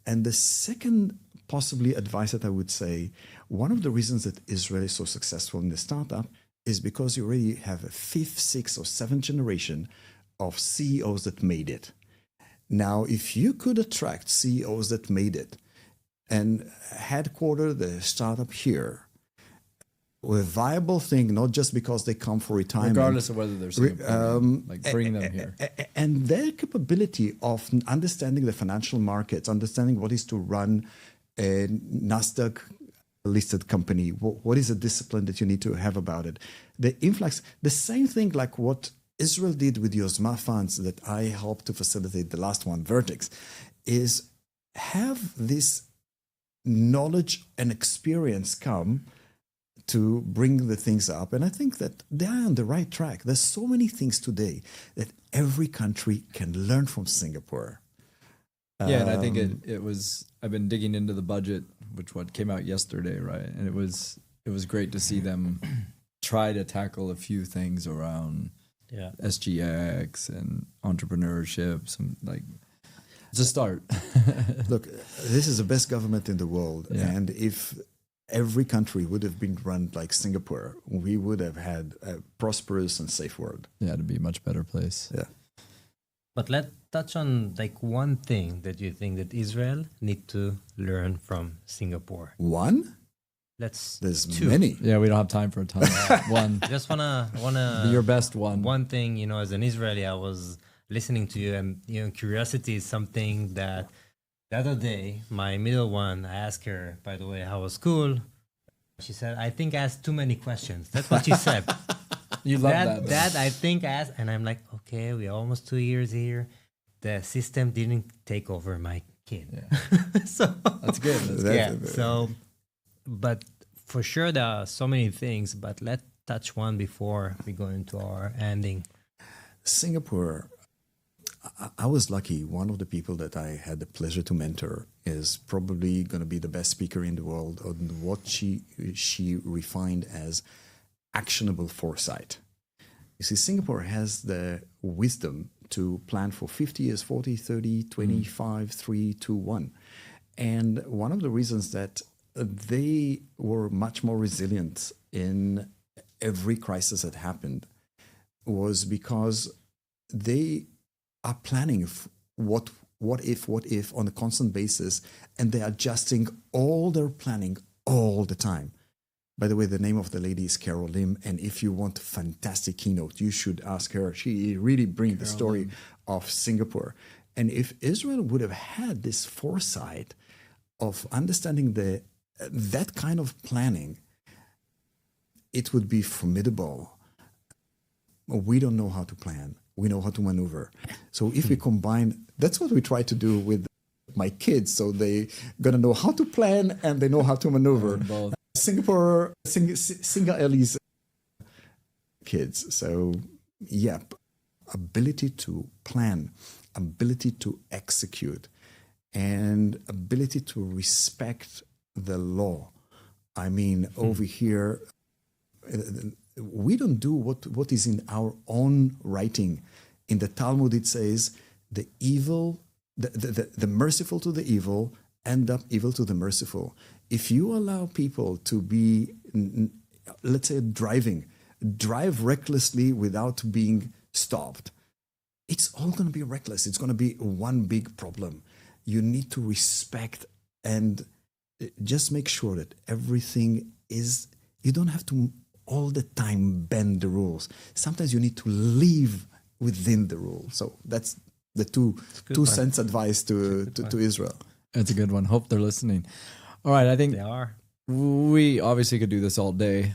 And the second possibly advice that I would say, one of the reasons that Israel is so successful in the startup is because you already have a fifth, sixth, or seventh generation of CEOs that made it. Now, if you could attract CEOs that made it and headquarter the startup here, a viable thing, not just because they come for retirement, regardless of whether they're Singaporean, like bring them here. And their capability of understanding the financial markets, understanding what is to run a Nasdaq listed company, what is the discipline that you need to have about it, the influx, the same thing like what Israel did with Yozma funds that I helped to facilitate, the last one, Vertex, is have this knowledge and experience come to bring the things up. And I think that they are on the right track. There's so many things today that every country can learn from Singapore. Yeah, and I think it was, I've been digging into the budget, which came out yesterday, right? And it was great to see them try to tackle a few things around SGX and entrepreneurship, some like, it's a start. Look, this is the best government in the world. Yeah. And if every country would have been run like Singapore, we would have had a prosperous and safe world. Yeah, it'd be a much better place. Yeah. But let's touch on like one thing that you think that Israel need to learn from Singapore. One? There's two. Many. Yeah, we don't have time for a ton. One. Just wanna your best one. One thing, as an Israeli, I was listening to you, and curiosity is something that the other day, my middle one, I asked her, by the way, how was school? She said, I think I asked too many questions. That's what she said. You love that. That I think I asked, and I'm like, okay, we're almost 2 years here. The system didn't take over my kid. Yeah. So that's good. That's good. So, but for sure there are so many things, but let's touch one before we go into our ending. Singapore, I was lucky. One of the people that I had the pleasure to mentor is probably going to be the best speaker in the world on what she refined as actionable foresight. You see, Singapore has the wisdom to plan for 50 years, 40, 30, 25, 3, 2, 1. And one of the reasons that they were much more resilient in every crisis that happened was because they are planning what if on a constant basis, and they're adjusting all their planning all the time. By the way, the name of the lady is Carol Lim, and if you want a fantastic keynote, you should ask her. She really brings the story of Singapore. And if Israel would have had this foresight of understanding that kind of planning, it would be formidable. We don't know how to plan. We know how to maneuver. So if we combine, that's what we try to do with my kids. So they're going to know how to plan and they know how to maneuver. Both. Singapore, Singapore's kids. So, ability to plan, ability to execute, and ability to respect the law. I mean, over here, we don't do what is in our own writing. In the Talmud, it says, the merciful to the evil end up evil to the merciful. If you allow people to be, let's say, drive recklessly without being stopped, it's all going to be reckless. It's going to be one big problem. You need to respect and just make sure that everything is, you don't have to all the time bend the rules. Sometimes you need to live within the rules. So that's the two cents advice to Israel. That's a good one. Hope they're listening. All right, I think they are. We obviously could do this all day,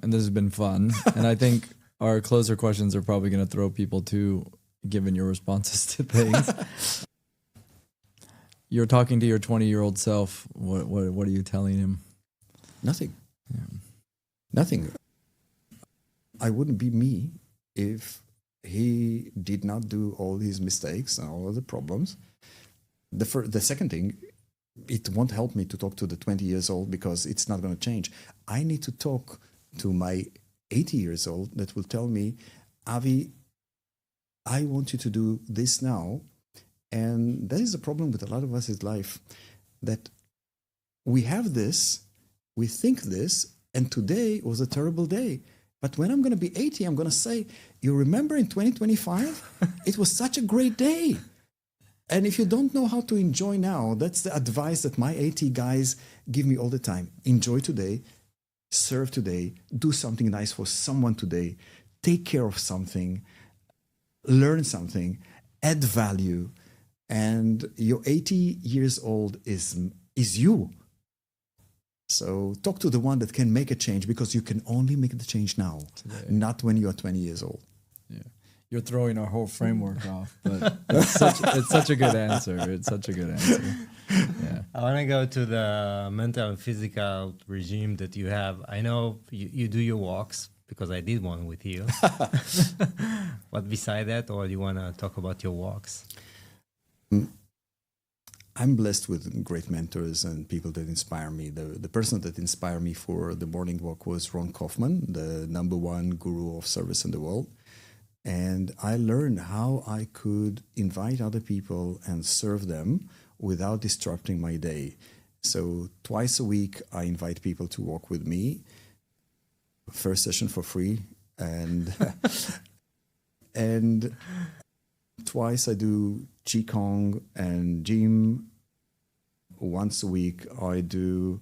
and this has been fun. And I think our closer questions are probably going to throw people too, given your responses to things. You're talking to your 20-year-old self. What are you telling him? Nothing. Yeah. Nothing. I wouldn't be me if he did not do all his mistakes and all of the problems. The second thing, it won't help me to talk to the 20 years old because it's not going to change. I need to talk to my 80 years old that will tell me, Avi, I want you to do this now. And that is the problem with a lot of us in life, that we have this we think this, and today was a terrible day. But when I'm going to be 80, I'm going to say, you remember in 2025? It was such a great day. And if you don't know how to enjoy now, that's the advice that my 80 guys give me all the time. Enjoy today, serve today, do something nice for someone today, take care of something, learn something, add value. And your 80 years old is you. So talk to the one that can make a change, because you can only make the change now, not when you are 20 years old. Yeah. You're throwing our whole framework off, but it's such a good answer. It's such a good answer. Yeah. I want to go to the mental and physical regime that you have. I know you do your walks, because I did one with you. But beside that, or do you want to talk about your walks? I'm blessed with great mentors and people that inspire me. The person that inspired me for the morning walk was Ron Kaufman, the #1 guru of service in the world. And I learned how I could invite other people and serve them without disrupting my day. So twice a week, I invite people to walk with me. First session for free. And, and twice I do Qigong and gym. Once a week, I do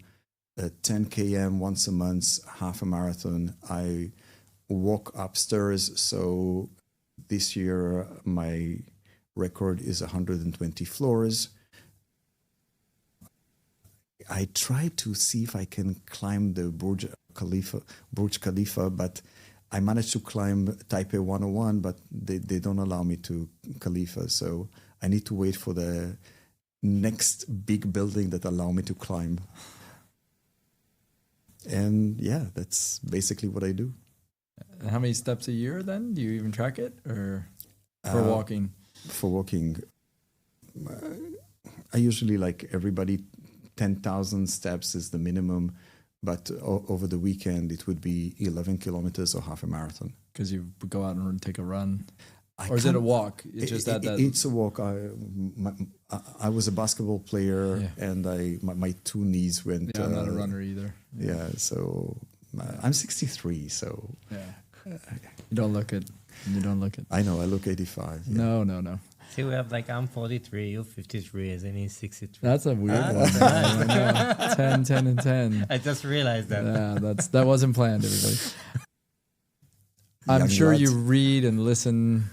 a 10 km once a month, half a marathon. I walk upstairs. So this year, my record is 120 floors. I try to see if I can climb the Burj Khalifa, but I managed to climb Taipei 101, but they don't allow me to Khalifa. So I need to wait for the next big building that allow me to climb. And yeah, that's basically what I do. How many steps a year then? Do you even track it, or for walking? For walking, I usually, like everybody, 10,000 steps is the minimum. But over the weekend, it would be 11 kilometers or half a marathon. Because you go out and take a run? Or is it a walk? It's just that it's a walk. I was a basketball player, and my two knees went. Yeah, I'm not a runner either. Yeah, so I'm 63. So you don't look it. You don't look it. I know. I look 85. Yeah. No. See, we have like I'm 43, you're 53, and then he's 63. That's a weird one. I know. 10, 10, and 10. I just realized that. Yeah, that wasn't planned, everybody. I'm Young sure lads. you read and listen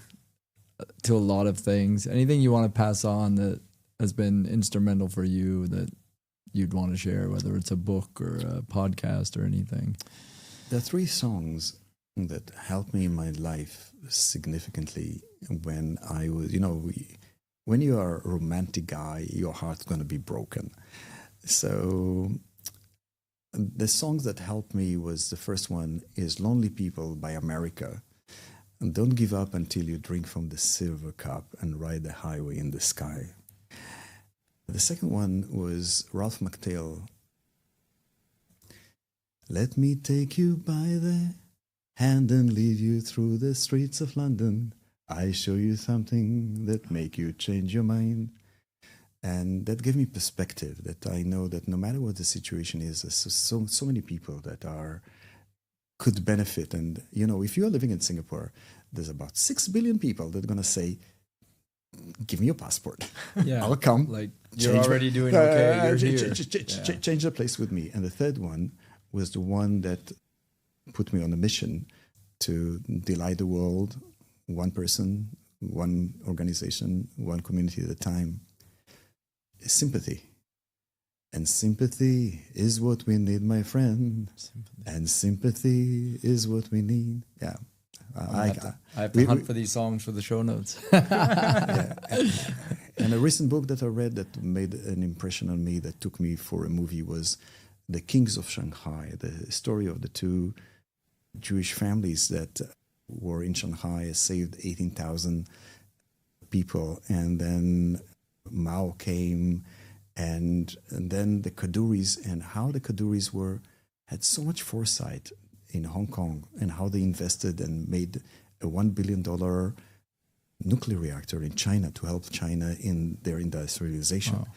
to a lot of things. Anything you want to pass on that has been instrumental for you that you'd want to share, whether it's a book or a podcast or anything? There are 3 songs that helped me in my life significantly when I was, when you are a romantic guy, your heart's going to be broken. So the songs that helped me was, the first one is Lonely People by America. And don't give up until you drink from the silver cup and ride the highway in the sky. The second one was Ralph McTell. Let me take you by the hand and lead you through the streets of London. I show you something that make you change your mind. And that gave me perspective, that I know that no matter what the situation is, there's so many people that could benefit. And, if you're living in Singapore, there's about 6 billion people that are going to say, give me your passport. Yeah. I'll come. Like, you're already doing okay. You're here. Change the place with me. And the third one was the one that put me on a mission to delight the world, one person, one organization, one community at a time. Sympathy. And sympathy is what we need, my friend. And sympathy is what we need. Yeah. I have to hunt for these songs for the show notes. Yeah. And a recent book that I read that made an impression on me, that took me for a movie, was The Kings of Shanghai, the story of the 2 Jewish families that were in Shanghai, saved 18,000 people. And then Mao came, and then the Kaduris, and how the Kaduris had so much foresight in Hong Kong, and how they invested and made a $1 billion nuclear reactor in China to help China in their industrialization. Wow.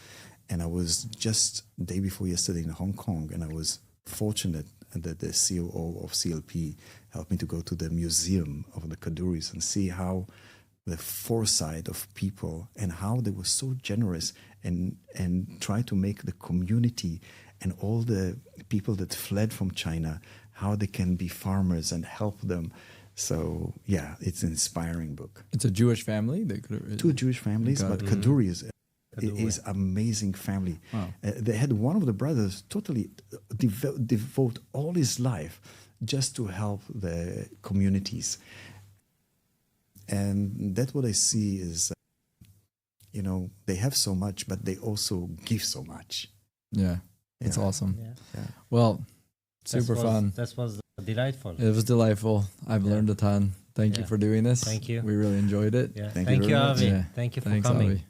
And I was just day before yesterday in Hong Kong, and I was fortunate that the COO of CLP helped me to go to the museum of the Kaduris and see how the foresight of people and how they were so generous and try to make the community and all the people that fled from China, how they can be farmers and help them. So yeah, it's an inspiring book. It's a Jewish family. Two Jewish families, but Kaduri is amazing family. Wow. They had one of the brothers totally devote all his life just to help the communities. And that's what I see is, they have so much, but they also give so much. Yeah, it's awesome. Yeah. Well, super fun. That was delightful. It was delightful. I've learned a ton. Thank you for doing this. Thank you. We really enjoyed it. Yeah. Thank Thank you you, very much. Avi. Yeah. Thank you for Thanks, coming. Avi.